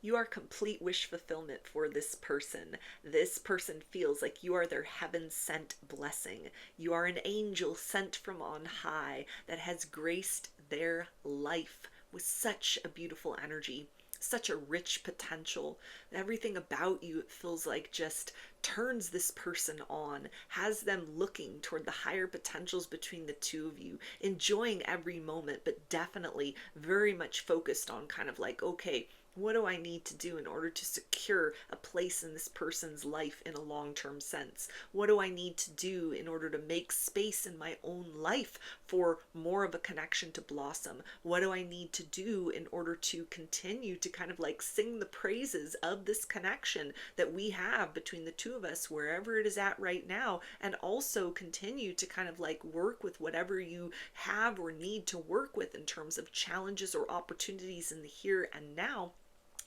You are complete wish fulfillment for this person. This person feels like you are their heaven sent blessing. You are an angel sent from on high that has graced their life with such a beautiful energy, such a rich potential. Everything about you, it feels like, just turns this person on, has them looking toward the higher potentials between the two of you, enjoying every moment, but definitely very much focused on kind of like, okay, what do I need to do in order to secure a place in this person's life in a long-term sense? What do I need to do in order to make space in my own life for more of a connection to blossom? What do I need to do in order to continue to kind of like sing the praises of this connection that we have between the two of us, wherever it is at right now, and also continue to kind of like work with whatever you have or need to work with in terms of challenges or opportunities in the here and now,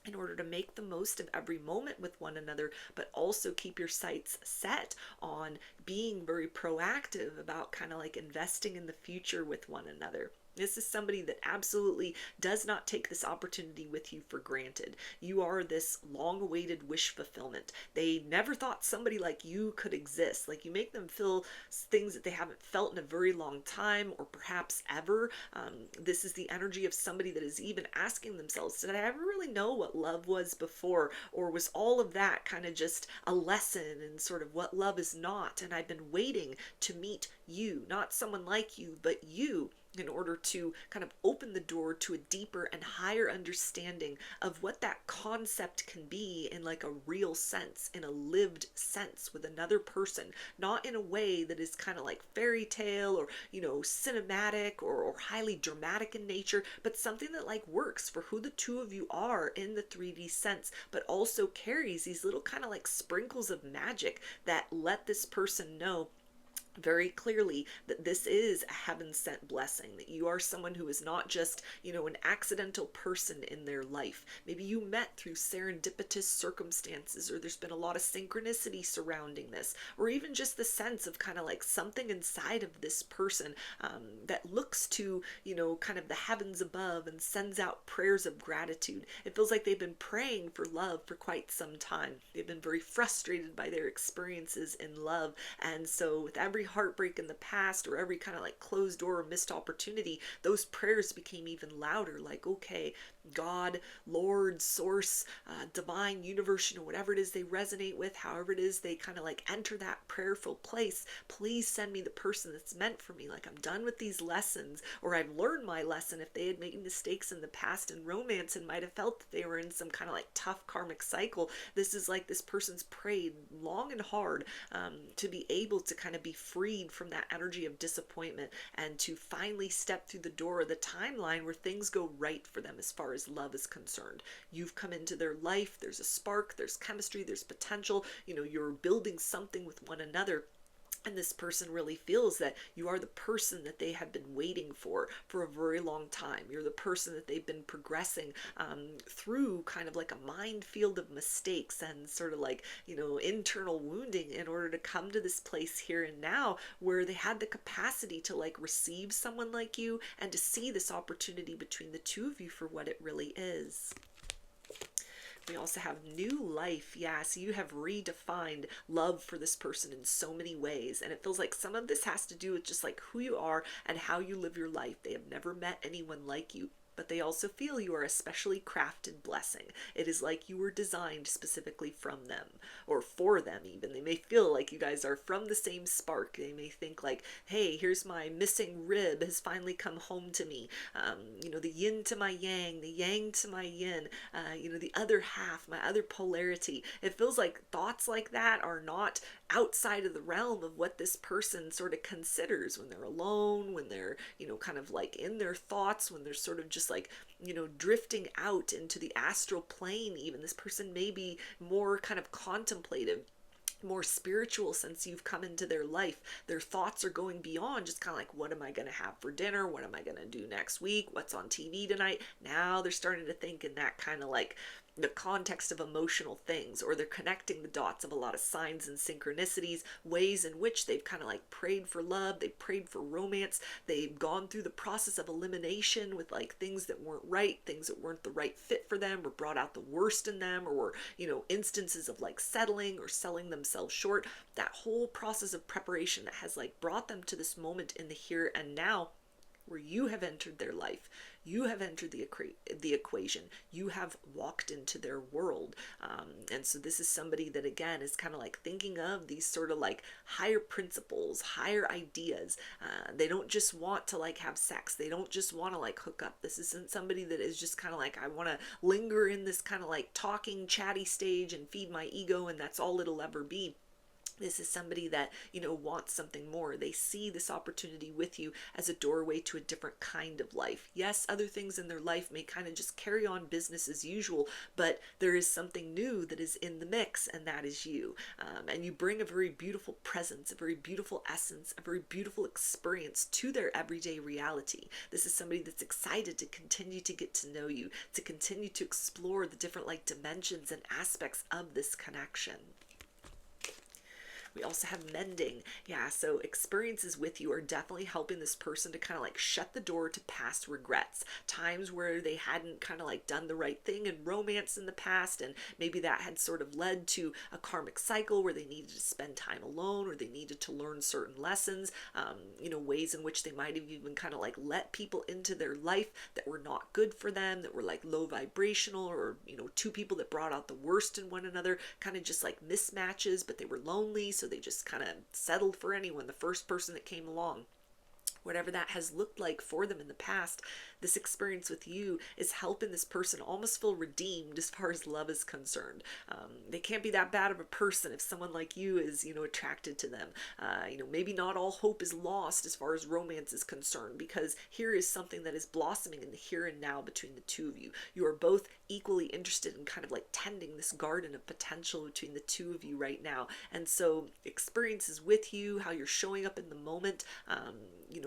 in order to make the most of every moment with one another, but also keep your sights set on being very proactive about kind of like investing in the future with one another. This is somebody that absolutely does not take this opportunity with you for granted. You are this long-awaited wish fulfillment. They never thought somebody like you could exist. Like, you make them feel things that they haven't felt in a very long time, or perhaps ever. This is the energy of somebody that is even asking themselves, did I ever really know what love was before? Or was all of that kind of just a lesson in sort of what love is not? And I've been waiting to meet you, not someone like you, but you, in order to kind of open the door to a deeper and higher understanding of what that concept can be in like a real sense, in a lived sense with another person, not in a way that is kind of like fairy tale or, cinematic or highly dramatic in nature, but something that like works for who the two of you are in the 3D sense, but also carries these little kind of like sprinkles of magic that let this person know very clearly that this is a heaven sent blessing, that you are someone who is not just, an accidental person in their life. Maybe you met through serendipitous circumstances, or there's been a lot of synchronicity surrounding this, or even just the sense of kind of like something inside of this person that looks to, kind of the heavens above and sends out prayers of gratitude. It feels like they've been praying for love for quite some time. They've been very frustrated by their experiences in love. And so with every heartbreak in the past, or every kind of like closed door or missed opportunity, those prayers became even louder. Like, okay, God, Lord, Source, Divine, Universe, whatever it is they resonate with, however it is they kind of like enter that prayerful place, please send me the person that's meant for me. Like, I'm done with these lessons, or I've learned my lesson. If they had made mistakes in the past in romance and might have felt that they were in some kind of like tough karmic cycle, this is like this person's prayed long and hard to be able to kind of be freed from that energy of disappointment and to finally step through the door of the timeline where things go right for them as far as love is concerned. You've come into their life, there's a spark, there's chemistry, there's potential, you're building something with one another. And this person really feels that you are the person that they have been waiting for a very long time. You're the person that they've been progressing through kind of like a minefield of mistakes and sort of like, internal wounding in order to come to this place here and now where they had the capacity to like receive someone like you and to see this opportunity between the two of you for what it really is. We also have new life. Yeah, so you have redefined love for this person in so many ways. And it feels like some of this has to do with just like who you are and how you live your life. They have never met anyone like you, but they also feel you are a specially crafted blessing. It is like you were designed specifically from them, or for them even. They may feel like you guys are from the same spark. They may think like, hey, here's my missing rib has finally come home to me. The yin to my yang, the yang to my yin, the other half, my other polarity. It feels like thoughts like that are not outside of the realm of what this person sort of considers when they're alone, when they're, kind of like in their thoughts, when they're sort of just like, drifting out into the astral plane even. This person may be more kind of contemplative, more spiritual since you've come into their life. Their thoughts are going beyond just kind of like, what am I going to have for dinner? What am I going to do next week? What's on TV tonight? Now they're starting to think in that kind of like the context of emotional things, or they're connecting the dots of a lot of signs and synchronicities, ways in which they've kind of like prayed for love, they've prayed for romance, they've gone through the process of elimination with like things that weren't right, things that weren't the right fit for them, or brought out the worst in them, or were, instances of like settling or selling themselves short. That whole process of preparation that has like brought them to this moment in the here and now, where you have entered their life, you have entered the equation, you have walked into their world. And so this is somebody that, again, is kind of like thinking of these sort of like higher principles, higher ideas. They don't just want to like have sex, they don't just want to like hook up. This isn't somebody that is just kind of like, I want to linger in this kind of like talking, chatty stage and feed my ego, and that's all it'll ever be. This is somebody that, wants something more. They see this opportunity with you as a doorway to a different kind of life. Yes, other things in their life may kind of just carry on business as usual, but there is something new that is in the mix, and that is you. And you bring a very beautiful presence, a very beautiful essence, a very beautiful experience to their everyday reality. This is somebody that's excited to continue to get to know you, to continue to explore the different like dimensions and aspects of this connection. We also have mending. Yeah, so experiences with you are definitely helping this person to kind of like shut the door to past regrets, times where they hadn't kind of like done the right thing in romance in the past, and maybe that had sort of led to a karmic cycle where they needed to spend time alone, or they needed to learn certain lessons, ways in which they might have even kind of like let people into their life that were not good for them, that were like low vibrational, or two people that brought out the worst in one another, kind of just like mismatches, but they were lonely, so they just kind of settled for anyone, the first person that came along. Whatever that has looked like for them in the past, this experience with you is helping this person almost feel redeemed as far as love is concerned. They can't be that bad of a person if someone like you is, attracted to them. Maybe not all hope is lost as far as romance is concerned, because here is something that is blossoming in the here and now between the two of you. You are both equally interested in kind of like tending this garden of potential between the two of you right now. And so experiences with you, how you're showing up in the moment,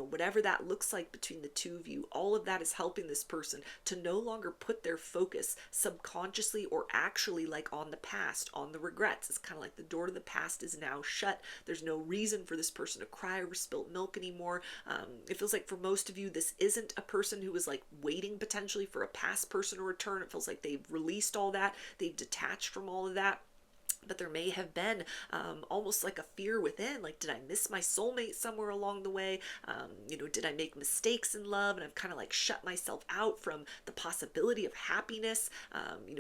whatever that looks like between the two of you, all of that is helping this person to no longer put their focus subconsciously or actually like on the past, on the regrets. It's kind of like the door to the past is now shut. There's no reason for this person to cry over spilt milk anymore. It feels like for most of you, this isn't a person who is like waiting potentially for a past person to return. It feels like they've released all that. They've detached from all of that. But there may have been almost like a fear within, like, did I miss my soulmate somewhere along the way? Did I make mistakes in love, and I've kind of like shut myself out from the possibility of happiness,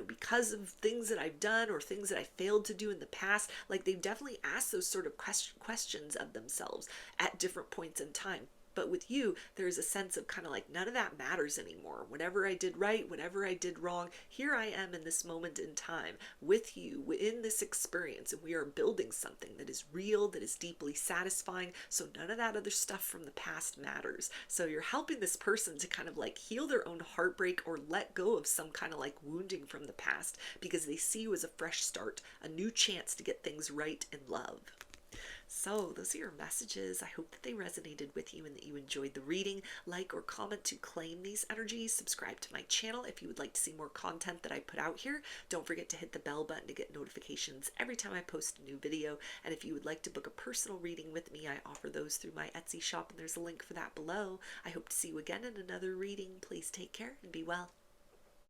because of things that I've done or things that I failed to do in the past. Like, they've definitely asked those sort of questions of themselves at different points in time. But with you, there's a sense of kind of like, none of that matters anymore. Whatever I did right, whatever I did wrong, here I am in this moment in time with you in this experience, and we are building something that is real, that is deeply satisfying. So none of that other stuff from the past matters. So you're helping this person to kind of like heal their own heartbreak, or let go of some kind of like wounding from the past, because they see you as a fresh start, a new chance to get things right in love. So those are your messages. I hope that they resonated with you and that you enjoyed the reading. Like or comment to claim these energies. Subscribe to my channel if you would like to see more content that I put out here. Don't forget to hit the bell button to get notifications every time I post a new video. And if you would like to book a personal reading with me, I offer those through my Etsy shop, and there's a link for that below. I hope to see you again in another reading. Please take care and be well.